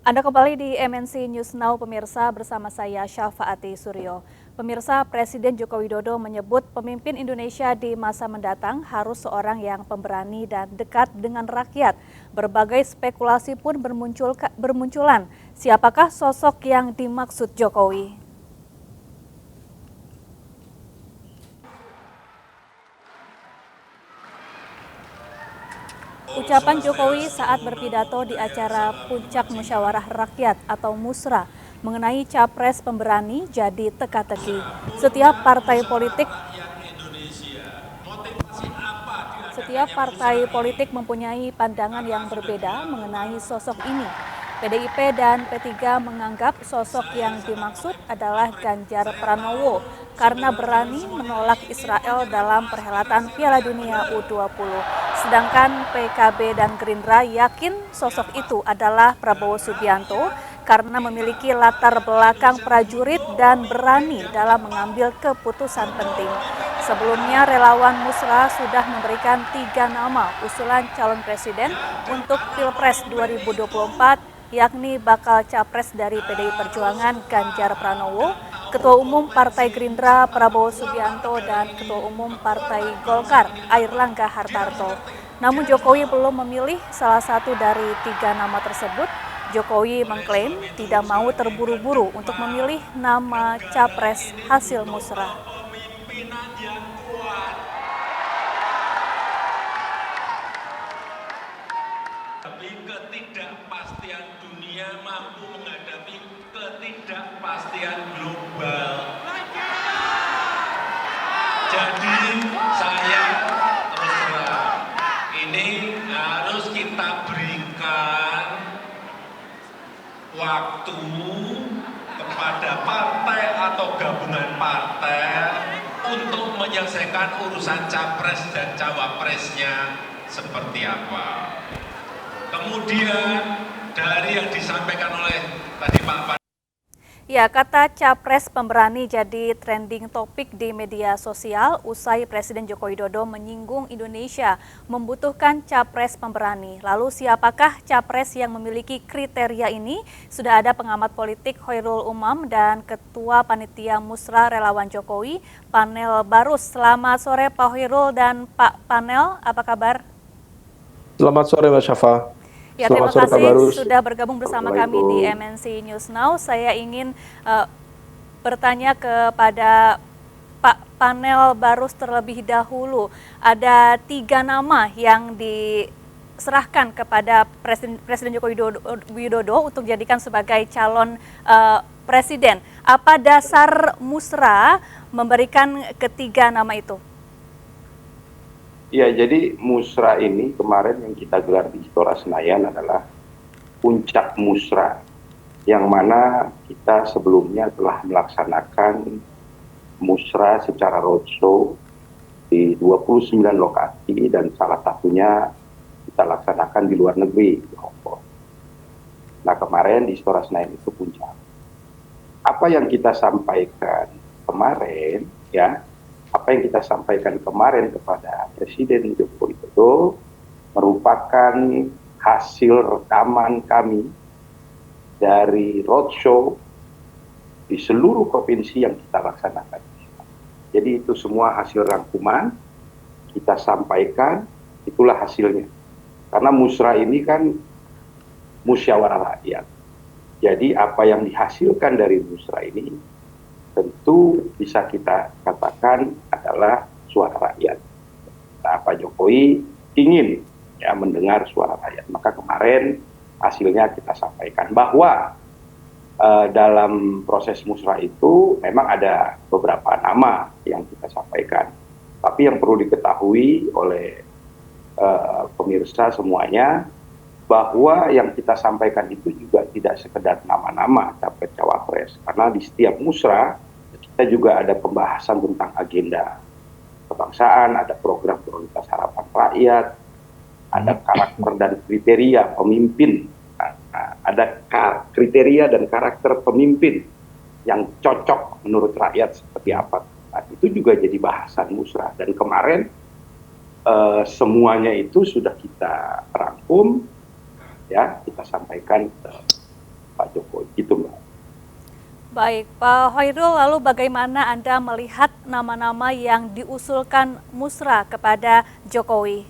Anda kembali di MNC News Now, pemirsa, bersama saya Syafaati Suryo. Pemirsa, Presiden Joko Widodo menyebut pemimpin Indonesia di masa mendatang harus seorang yang pemberani dan dekat dengan rakyat. Berbagai spekulasi pun bermunculan. Siapakah sosok yang dimaksud Jokowi? Ucapan Jokowi saat berpidato di acara Puncak Musyawarah Rakyat atau Musra mengenai capres pemberani jadi teka-teki. Setiap partai politik mempunyai pandangan yang berbeda mengenai sosok ini. PDIP dan P3 menganggap sosok yang dimaksud adalah Ganjar Pranowo karena berani menolak Israel dalam perhelatan Piala Dunia U20. Sedangkan PKB dan Gerindra yakin sosok itu adalah Prabowo Subianto karena memiliki latar belakang prajurit dan berani dalam mengambil keputusan penting. Sebelumnya, relawan Musra sudah memberikan 3 nama usulan calon presiden untuk Pilpres 2024, yakni bakal capres dari PDI Perjuangan Ganjar Pranowo, Ketua Umum Partai Gerindra Prabowo Subianto, dan Ketua Umum Partai Golkar Airlangga Hartarto. Namun Jokowi belum memilih salah satu dari 3 nama tersebut. Jokowi mengklaim tidak mau terburu-buru untuk memilih nama capres hasil musrah. Ketidakpastian dunia mampu menghadapi ketidakpastian global. Jadi saya terus terang, ini harus kita berikan waktu kepada partai atau gabungan partai untuk menyelesaikan urusan capres dan cawapresnya seperti apa. Kemudian dari yang disampaikan oleh tadi Pak. Ya, kata capres pemberani jadi trending topik di media sosial usai Presiden Joko Widodo menyinggung Indonesia membutuhkan capres pemberani. Lalu siapakah capres yang memiliki kriteria ini? Sudah ada pengamat politik Khairul Umam dan Ketua Panitia Musra Relawan Jokowi, Panel Barus. Selamat sore Pak Khairul dan Pak Panel, apa kabar? Selamat sore Mas Syafa. Ya, terima kasih sudah bergabung bersama kami di MNC News Now. Saya ingin bertanya kepada Pak Panel Barus terlebih dahulu. Ada 3 nama yang diserahkan kepada Presiden Joko Widodo untuk dijadikan sebagai calon presiden. Apa dasar musra memberikan ketiga nama itu? Ya, jadi musra ini kemarin yang kita gelar di Istora Senayan adalah puncak musra, yang mana kita sebelumnya telah melaksanakan musra secara roadshow di 29 lokasi dan salah satunya kita laksanakan di luar negeri, di Hong Kong. Nah, kemarin di Istora Senayan itu puncak. Apa yang kita sampaikan kemarin, apa yang kita sampaikan kemarin kepada Presiden Joko Widodo merupakan hasil rekaman kami dari roadshow di seluruh provinsi yang kita laksanakan. Jadi itu semua hasil rangkuman kita sampaikan, itulah hasilnya. Karena musra ini kan musyawarah rakyat. Jadi apa yang dihasilkan dari musra ini tentu bisa kita katakan adalah suara rakyat. Nah, Pak Jokowi ingin mendengar suara rakyat. Maka kemarin hasilnya kita sampaikan bahwa dalam proses musrah itu memang ada beberapa nama yang kita sampaikan. Tapi yang perlu diketahui oleh pemirsa semuanya, bahwa yang kita sampaikan itu juga tidak sekedar nama-nama capres-cawapres. Karena di setiap musrah kita juga ada pembahasan tentang agenda kebangsaan, ada program prioritas harapan rakyat, ada karakter dan kriteria pemimpin, ada kriteria dan karakter pemimpin yang cocok menurut rakyat seperti apa. Nah, itu juga jadi bahasan musrah. Dan kemarin semuanya itu sudah kita rangkum, kita sampaikan ke Jokowi. Gitu, Mbak. Baik, Pak Hoirul, lalu bagaimana Anda melihat nama-nama yang diusulkan musrah kepada Jokowi?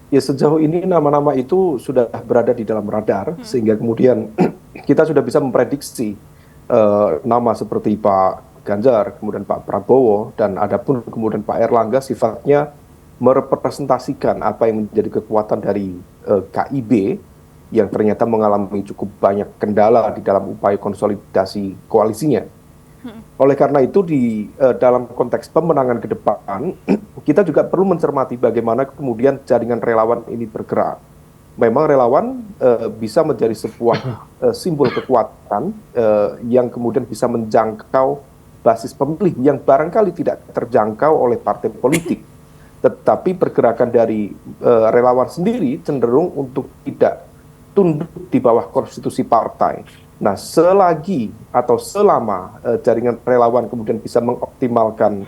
Ya, sejauh ini nama-nama itu sudah berada di dalam radar, sehingga kemudian kita sudah bisa memprediksi nama seperti Pak Ganjar, kemudian Pak Prabowo, dan adapun kemudian Pak Erlangga sifatnya merepresentasikan apa yang menjadi kekuatan dari KIB yang ternyata mengalami cukup banyak kendala di dalam upaya konsolidasi koalisinya. Oleh karena itu dalam konteks pemenangan ke depan, kita juga perlu mencermati bagaimana kemudian jaringan relawan ini bergerak. Memang relawan bisa menjadi sebuah simbol kekuatan yang kemudian bisa menjangkau basis pemilih yang barangkali tidak terjangkau oleh partai politik. Tetapi pergerakan dari relawan sendiri cenderung untuk tidak tunduk di bawah konstitusi partai. Nah, selagi atau selama jaringan relawan kemudian bisa mengoptimalkan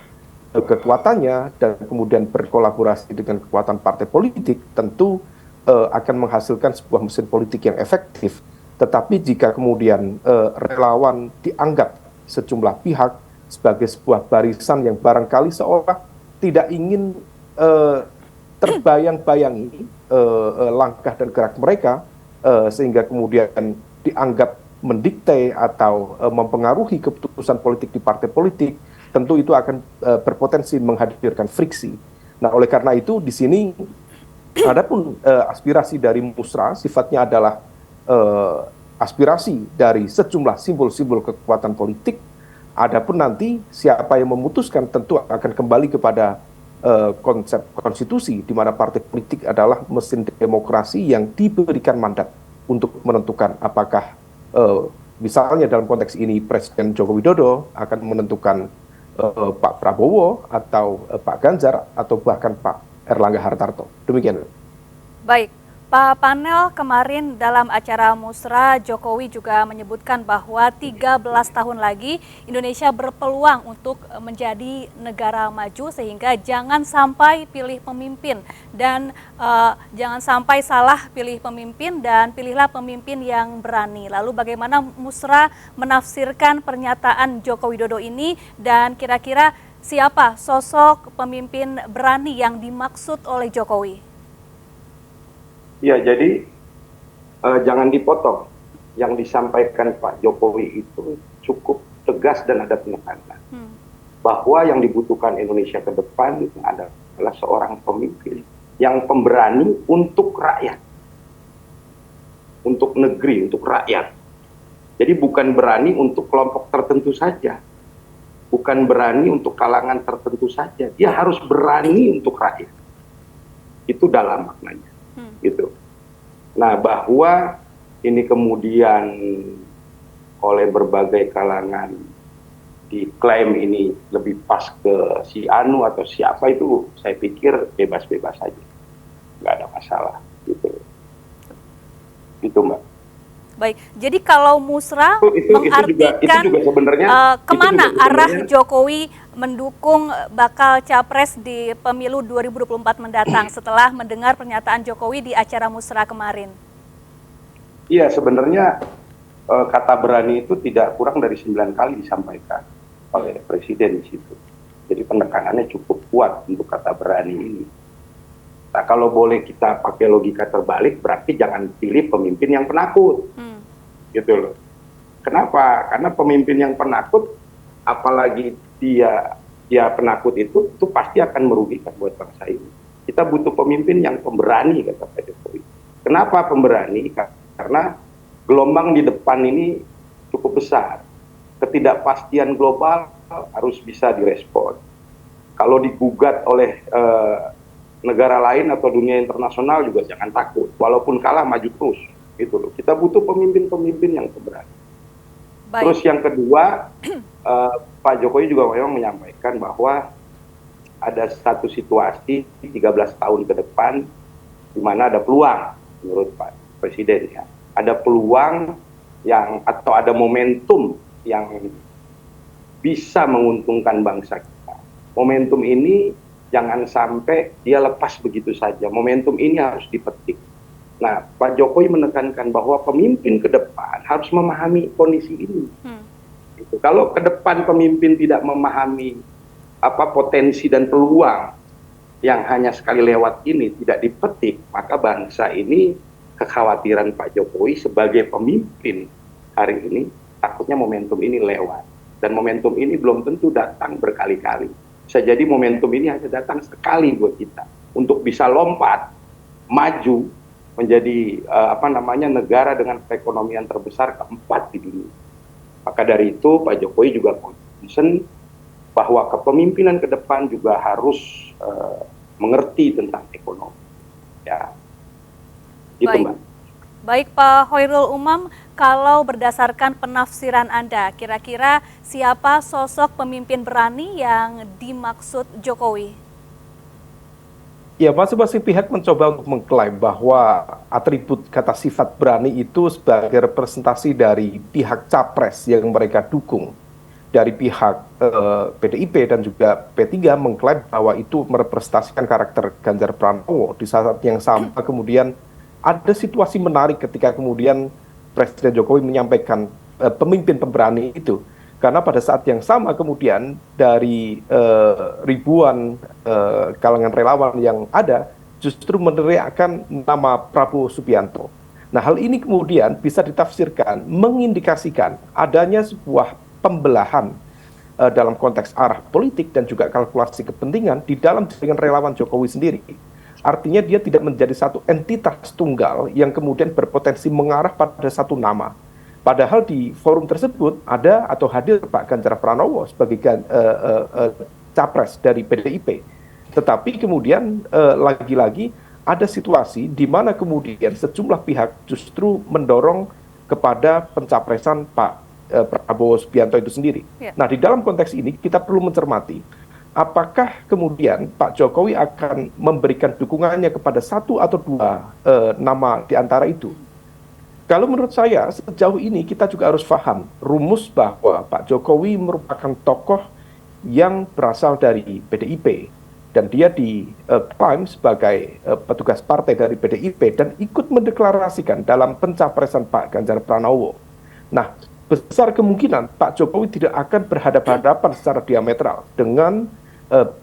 kekuatannya dan kemudian berkolaborasi dengan kekuatan partai politik, tentu akan menghasilkan sebuah mesin politik yang efektif. Tetapi jika kemudian relawan dianggap sejumlah pihak sebagai sebuah barisan yang barangkali seolah tidak ingin terbayang-bayangi langkah dan gerak mereka, sehingga kemudian dianggap mendikte atau mempengaruhi keputusan politik di partai politik, tentu itu akan berpotensi menghadirkan friksi. Nah, oleh karena itu di sini adapun aspirasi dari musrah sifatnya adalah aspirasi dari sejumlah simbol-simbol kekuatan politik. Adapun nanti siapa yang memutuskan tentu akan kembali kepada konsep konstitusi, di mana partai politik adalah mesin demokrasi yang diberikan mandat untuk menentukan apakah misalnya dalam konteks ini Presiden Joko Widodo akan menentukan Pak Prabowo atau Pak Ganjar atau bahkan Pak Erlangga Hartarto. Demikian. Baik, Pak Panel, kemarin dalam acara musrah Jokowi juga menyebutkan bahwa 13 tahun lagi Indonesia berpeluang untuk menjadi negara maju, sehingga jangan sampai pilih pemimpin dan jangan sampai salah pilih pemimpin dan pilihlah pemimpin yang berani. Lalu bagaimana musrah menafsirkan pernyataan Joko Widodo ini dan kira-kira siapa sosok pemimpin berani yang dimaksud oleh Jokowi? Ya, jadi jangan dipotong. Yang disampaikan Pak Jokowi itu cukup tegas dan ada penekanan. Bahwa yang dibutuhkan Indonesia ke depan adalah seorang pemimpin yang pemberani untuk rakyat. Untuk negeri, untuk rakyat. Jadi bukan berani untuk kelompok tertentu saja. Bukan berani untuk kalangan tertentu saja. Dia harus berani untuk rakyat. Itu dalam maknanya. Gitu. Nah, bahwa ini kemudian oleh berbagai kalangan diklaim ini lebih pas ke si Anu atau siapa, itu saya pikir bebas-bebas saja, nggak ada masalah gitu. Itu, Mbak. Baik, jadi kalau musrah mengartikan itu juga sebenarnya kemana arah Jokowi mendukung bakal capres di pemilu 2024 mendatang setelah mendengar pernyataan Jokowi di acara musrah kemarin? Iya, sebenarnya kata berani itu tidak kurang dari 9 kali disampaikan oleh Presiden di situ. Jadi penekanannya cukup kuat untuk kata berani ini. Nah, kalau boleh kita pakai logika terbalik, berarti jangan pilih pemimpin yang penakut. Gitu loh. Kenapa? Karena pemimpin yang penakut, apalagi dia penakut itu pasti akan merugikan buat bangsa ini. Kita butuh pemimpin yang pemberani, kata Pak Jokowi. Kenapa pemberani? Karena gelombang di depan ini cukup besar. Ketidakpastian global harus bisa direspon. Kalau digugat oleh negara lain atau dunia internasional juga jangan takut. Walaupun kalah, maju terus. Gitu loh. Kita butuh pemimpin-pemimpin yang berani. Baik. Terus yang kedua, Pak Jokowi juga memang menyampaikan bahwa ada satu situasi 13 tahun ke depan di mana ada peluang menurut Pak Presiden, ya. Ada peluang atau ada momentum yang bisa menguntungkan bangsa kita. Momentum ini jangan sampai dia lepas begitu saja. Momentum ini harus dipetik. Nah, Pak Jokowi menekankan bahwa pemimpin ke depan harus memahami kondisi ini. Gitu. Kalau ke depan pemimpin tidak memahami apa potensi dan peluang yang hanya sekali lewat ini tidak dipetik, maka bangsa ini, kekhawatiran Pak Jokowi sebagai pemimpin hari ini, takutnya momentum ini lewat. Dan momentum ini belum tentu datang berkali-kali. Bisa jadi momentum ini hanya datang sekali buat kita untuk bisa lompat maju menjadi negara dengan perekonomian terbesar keempat di dunia. Maka dari itu Pak Jokowi juga concern bahwa kepemimpinan ke depan juga harus mengerti tentang ekonomi. Ya, gitu Mbak. Baik Pak Khairul Umam, kalau berdasarkan penafsiran Anda, kira-kira siapa sosok pemimpin berani yang dimaksud Jokowi? Ya, masing-masing pihak mencoba untuk mengklaim bahwa atribut kata sifat berani itu sebagai representasi dari pihak capres yang mereka dukung. Dari pihak PDIP dan juga P3 mengklaim bahwa itu merepresentasikan karakter Ganjar Pranowo. Di saat yang sama kemudian ada situasi menarik ketika kemudian Presiden Jokowi menyampaikan pemimpin pemberani itu. Karena pada saat yang sama kemudian dari ribuan kalangan relawan yang ada justru meneriakkan nama Prabowo Subianto. Nah, hal ini kemudian bisa ditafsirkan mengindikasikan adanya sebuah pembelahan dalam konteks arah politik dan juga kalkulasi kepentingan di dalam jaringan relawan Jokowi sendiri. Artinya dia tidak menjadi satu entitas tunggal yang kemudian berpotensi mengarah pada satu nama. Padahal di forum tersebut ada atau hadir Pak Ganjar Pranowo sebagai capres dari PDIP. Tetapi kemudian lagi-lagi ada situasi di mana kemudian sejumlah pihak justru mendorong kepada pencapresan Pak Prabowo Subianto itu sendiri. Nah, di dalam konteks ini kita perlu mencermati apakah kemudian Pak Jokowi akan memberikan dukungannya kepada satu atau dua nama di antara itu. Kalau menurut saya, sejauh ini kita juga harus paham rumus bahwa Pak Jokowi merupakan tokoh yang berasal dari PDIP. Dan dia diklaim sebagai petugas partai dari PDIP dan ikut mendeklarasikan dalam pencapresan Pak Ganjar Pranowo. Nah, besar kemungkinan Pak Jokowi tidak akan berhadapan-hadapan secara diametral dengan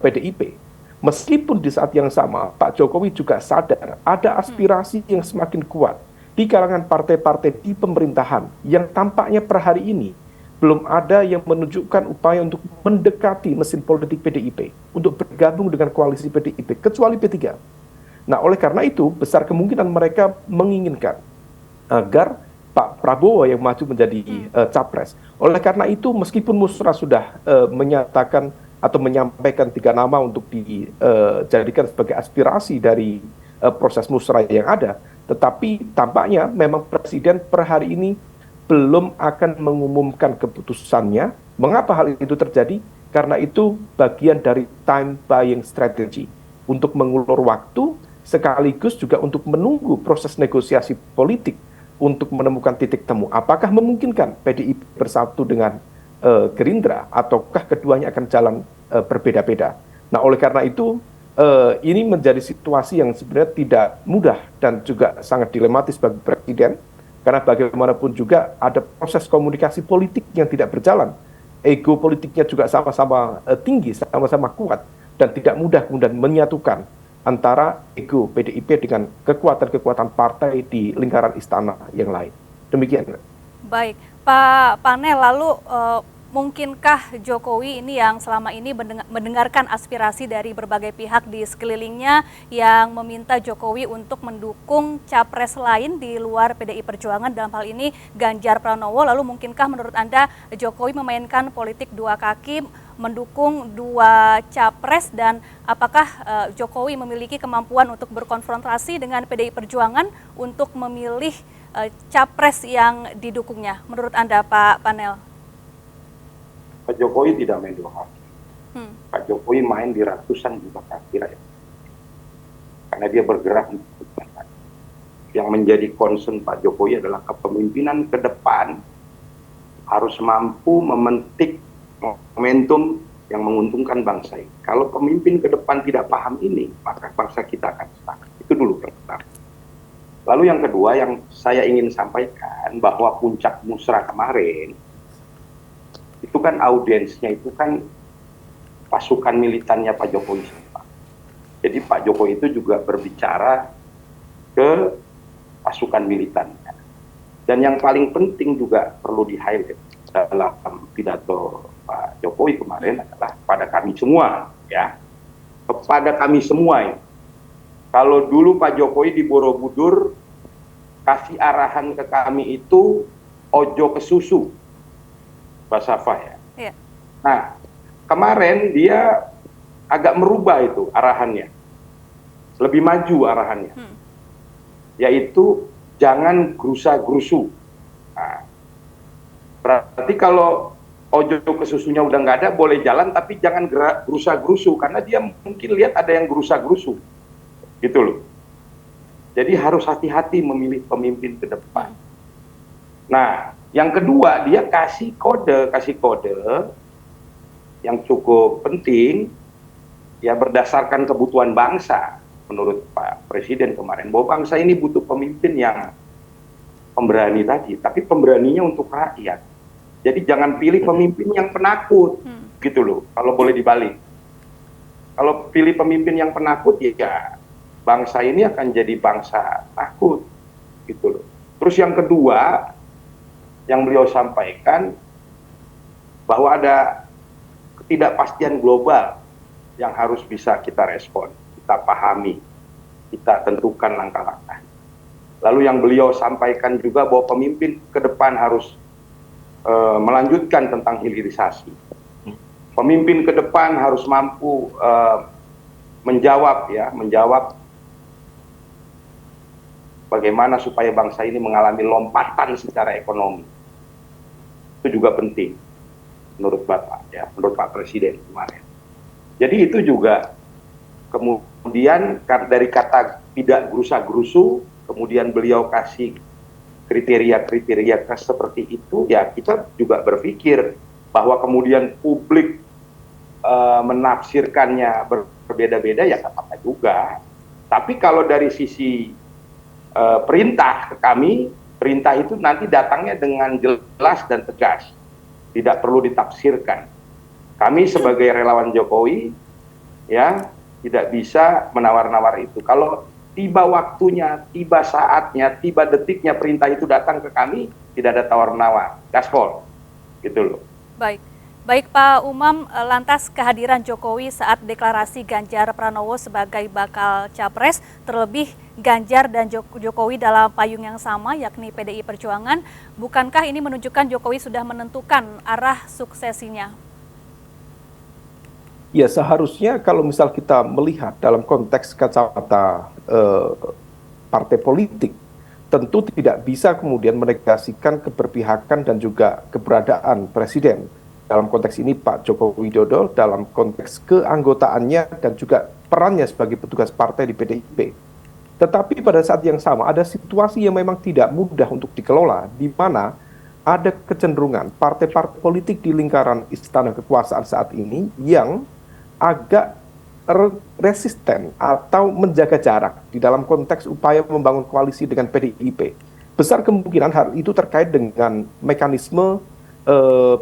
PDIP. Meskipun di saat yang sama, Pak Jokowi juga sadar ada aspirasi yang semakin kuat di kalangan partai-partai di pemerintahan yang tampaknya per hari ini belum ada yang menunjukkan upaya untuk mendekati mesin politik PDIP untuk bergabung dengan koalisi PDIP, kecuali P3. Nah, oleh karena itu, besar kemungkinan mereka menginginkan agar Pak Prabowo yang maju menjadi capres. Oleh karena itu, meskipun Musrah sudah menyatakan atau menyampaikan 3 nama untuk dijadikan sebagai aspirasi dari proses musrah yang ada, tetapi tampaknya memang Presiden per hari ini belum akan mengumumkan keputusannya. Mengapa hal itu terjadi? Karena itu bagian dari time buying strategy untuk mengulur waktu sekaligus juga untuk menunggu proses negosiasi politik untuk menemukan titik temu. Apakah memungkinkan PDIP bersatu dengan Gerindra ataukah keduanya akan jalan berbeda-beda? Nah, oleh karena itu ini menjadi situasi yang sebenarnya tidak mudah dan juga sangat dilematis bagi Presiden, karena bagaimanapun juga ada proses komunikasi politik yang tidak berjalan. Ego politiknya juga sama-sama tinggi, sama-sama kuat, dan tidak mudah kemudian menyatukan antara ego PDIP dengan kekuatan-kekuatan partai di lingkaran istana yang lain. Demikian. Baik, Pak Panel, lalu mungkinkah Jokowi ini yang selama ini mendengarkan aspirasi dari berbagai pihak di sekelilingnya yang meminta Jokowi untuk mendukung capres lain di luar PDI Perjuangan, dalam hal ini Ganjar Pranowo, lalu mungkinkah menurut Anda Jokowi memainkan politik dua kaki, mendukung dua capres, dan apakah Jokowi memiliki kemampuan untuk berkonfrontasi dengan PDI Perjuangan untuk memilih capres yang didukungnya? Menurut Anda, Pak Panel? Pak Jokowi tidak main dua kaki. Pak Jokowi main di ratusan juta kaki rakyat. Karena dia bergerak untuk rakyat. Yang menjadi concern Pak Jokowi adalah kepemimpinan ke depan harus mampu memetik momentum yang menguntungkan bangsa ini. Kalau pemimpin ke depan tidak paham ini, maka bangsa kita akan stuck. Itu dulu pertama. Lalu yang kedua yang saya ingin sampaikan bahwa puncak musra kemarin itu kan audiensnya itu kan pasukan militannya Pak Jokowi. Jadi Pak Jokowi itu juga berbicara ke pasukan militannya. Dan yang paling penting juga perlu di-highlight dalam pidato Pak Jokowi kemarin adalah kepada kami semua, ya. Kepada kami semua ini. Kalau dulu Pak Jokowi di Borobudur kasih arahan ke kami itu ojo ke susu, Pak Safa ya. Iya. Nah, kemarin dia agak merubah itu arahannya, lebih maju arahannya, yaitu jangan gerusa-gerusu. Nah, berarti kalau ojo ke susunya udah nggak ada, boleh jalan, tapi jangan gerusa-gerusu, karena dia mungkin lihat ada yang gerusa-gerusu, gitu loh. Jadi harus hati-hati memilih pemimpin ke depan. Nah, yang kedua dia kasih kode yang cukup penting, ya berdasarkan kebutuhan bangsa, menurut Pak Presiden kemarin, bahwa bangsa ini butuh pemimpin yang pemberani tadi, tapi pemberaninya untuk rakyat. Jadi jangan pilih pemimpin yang penakut, gitu loh, kalau boleh dibalik. Kalau pilih pemimpin yang penakut, ya bangsa ini akan jadi bangsa takut, gitu loh. Terus yang kedua, yang beliau sampaikan, bahwa ada ketidakpastian global yang harus bisa kita respon, kita pahami, kita tentukan langkah-langkah. Lalu yang beliau sampaikan juga bahwa pemimpin ke depan harus melanjutkan tentang hilirisasi. Pemimpin ke depan harus mampu menjawab bagaimana supaya bangsa ini mengalami lompatan secara ekonomi. Itu juga penting menurut Bapak, ya, menurut Pak Presiden kemarin. Jadi itu juga kemudian dari kata tidak gerusa-gerusu, kemudian beliau kasih kriteria-kriteria seperti itu, ya kita juga berpikir bahwa kemudian publik menafsirkannya berbeda-beda, ya tak apa juga. Tapi kalau dari sisi perintah ke kami, perintah itu nanti datangnya dengan jelas dan tegas, tidak perlu ditafsirkan. Kami sebagai relawan Jokowi, ya tidak bisa menawar-nawar itu. Kalau tiba waktunya, tiba saatnya, tiba detiknya perintah itu datang ke kami, tidak ada tawar-menawar, gaspol, gitu loh. Baik Pak Umam, lantas kehadiran Jokowi saat deklarasi Ganjar Pranowo sebagai bakal capres, terlebih Ganjar dan Jokowi dalam payung yang sama, yakni PDI Perjuangan, bukankah ini menunjukkan Jokowi sudah menentukan arah suksesinya? Ya, seharusnya kalau misal kita melihat dalam konteks kacamata partai politik, tentu tidak bisa kemudian menegasikan keberpihakan dan juga keberadaan Presiden. Dalam konteks ini Pak Joko Widodo, dalam konteks keanggotaannya dan juga perannya sebagai petugas partai di PDIP. Tetapi pada saat yang sama ada situasi yang memang tidak mudah untuk dikelola, di mana ada kecenderungan partai-partai politik di lingkaran istana kekuasaan saat ini yang agak resisten atau menjaga jarak di dalam konteks upaya membangun koalisi dengan PDIP. Besar kemungkinan hal itu terkait dengan mekanisme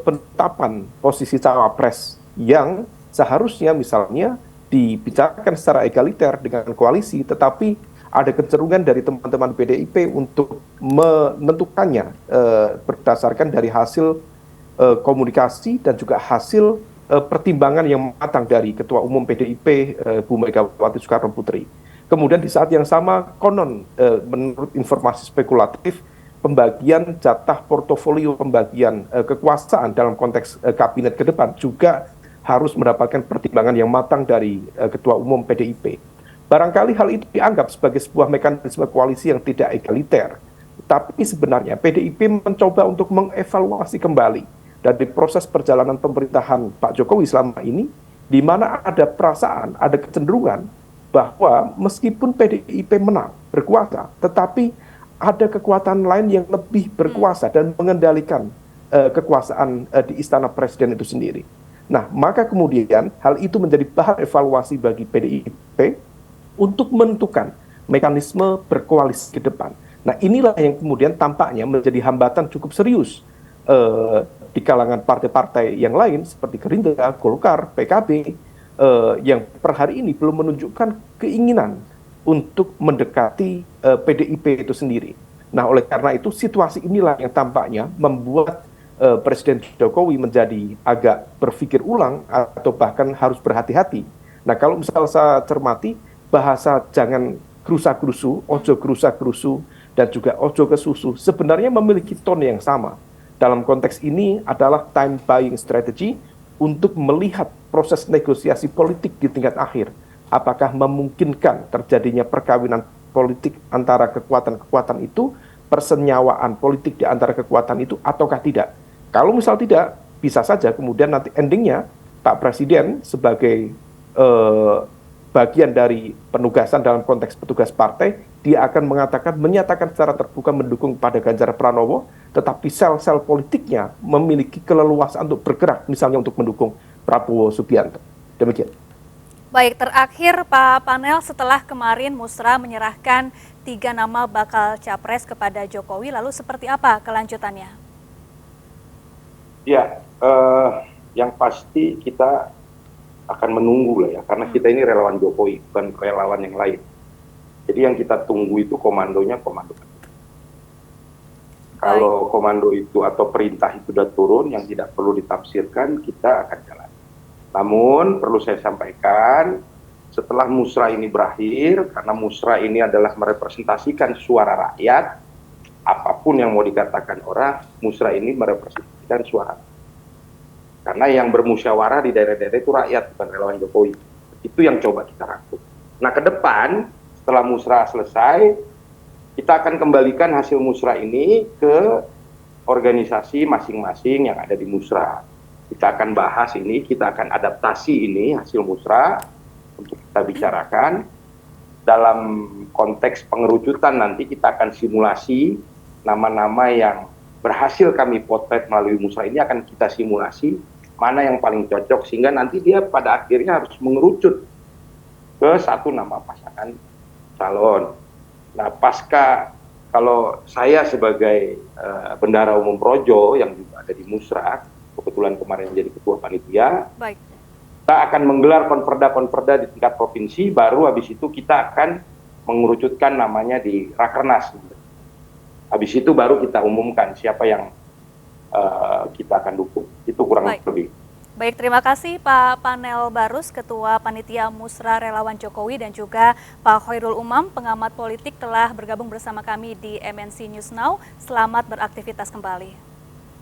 penetapan posisi cawapres yang seharusnya misalnya dibicarakan secara egaliter dengan koalisi, tetapi ada kecenderungan dari teman-teman PDIP untuk menentukannya berdasarkan dari hasil komunikasi dan juga hasil pertimbangan yang matang dari Ketua Umum PDIP Bu Megawati Soekarno Putri. Kemudian di saat yang sama konon menurut informasi spekulatif, pembagian jatah portofolio pembagian kekuasaan dalam konteks kabinet ke depan juga harus mendapatkan pertimbangan yang matang dari Ketua Umum PDIP. Barangkali hal itu dianggap sebagai sebuah mekanisme koalisi yang tidak egaliter. Tapi sebenarnya PDIP mencoba untuk mengevaluasi kembali dari proses perjalanan pemerintahan Pak Jokowi selama ini, di mana ada perasaan, ada kecenderungan bahwa meskipun PDIP menang, berkuasa, tetapi ada kekuatan lain yang lebih berkuasa dan mengendalikan kekuasaan di istana presiden itu sendiri. Nah, maka kemudian hal itu menjadi bahan evaluasi bagi PDIP untuk menentukan mekanisme berkoalisi ke depan. Nah, inilah yang kemudian tampaknya menjadi hambatan cukup serius di kalangan partai-partai yang lain seperti Gerindra, Golkar, PKB, yang per hari ini belum menunjukkan keinginan untuk mendekati PDIP itu sendiri. Nah, oleh karena itu situasi inilah yang tampaknya membuat Presiden Jokowi menjadi agak berpikir ulang atau bahkan harus berhati-hati. Nah, kalau misal saya cermati bahasa jangan gerusa-gerusu, ojo gerusa-gerusu, dan juga ojo ke susu sebenarnya memiliki tone yang sama. Dalam konteks ini adalah time buying strategy untuk melihat proses negosiasi politik di tingkat akhir. Apakah memungkinkan terjadinya perkawinan politik antara kekuatan-kekuatan itu, persenyawaan politik di antara kekuatan itu, ataukah tidak? Kalau misal tidak, bisa saja kemudian nanti endingnya Pak Presiden sebagai bagian dari penugasan dalam konteks petugas partai, dia akan menyatakan secara terbuka mendukung pada Ganjar Pranowo, tetapi sel-sel politiknya memiliki keleluasaan untuk bergerak, misalnya untuk mendukung Prabowo Subianto. Demikian. Baik, terakhir Pak Panel, setelah kemarin Musra menyerahkan 3 nama bakal capres kepada Jokowi, lalu seperti apa kelanjutannya? Ya, yang pasti kita akan menunggu lah ya, karena kita ini relawan Jokowi, bukan relawan yang lain. Jadi yang kita tunggu itu komandonya komando. Kalau komando itu atau perintah itu sudah turun, yang tidak perlu ditafsirkan, kita akan jalan. Namun perlu saya sampaikan, setelah musrah ini berakhir, karena musrah ini adalah merepresentasikan suara rakyat, apapun yang mau dikatakan orang, musrah ini merepresentasikan suara. Karena yang bermusyawarah di daerah-daerah itu rakyat, bukan relawan Jokowi. Itu yang coba kita rangkum. Nah, ke depan, setelah musrah selesai, kita akan kembalikan hasil musrah ini ke organisasi masing-masing yang ada di musrah. Kita akan bahas ini, kita akan adaptasi ini hasil musrah untuk kita bicarakan. Dalam konteks pengerucutan nanti kita akan simulasi nama-nama yang berhasil kami potret melalui musrah ini, akan kita simulasi mana yang paling cocok, sehingga nanti dia pada akhirnya harus mengerucut ke satu nama pasangan calon. Nah, pasca kalau saya sebagai bendahara umum Projo yang juga ada di musrah, kebetulan kemarin menjadi ketua panitia, kita akan menggelar konperda di tingkat provinsi, baru habis itu kita akan mengerucutkan namanya di Rakernas. Habis itu baru kita umumkan siapa yang kita akan dukung. Itu kurang lebih. Baik, terima kasih Pak Panel Barus, Ketua Panitia Musrah Relawan Jokowi, dan juga Pak Khairul Umam, pengamat politik, telah bergabung bersama kami di MNC News Now. Selamat beraktivitas kembali.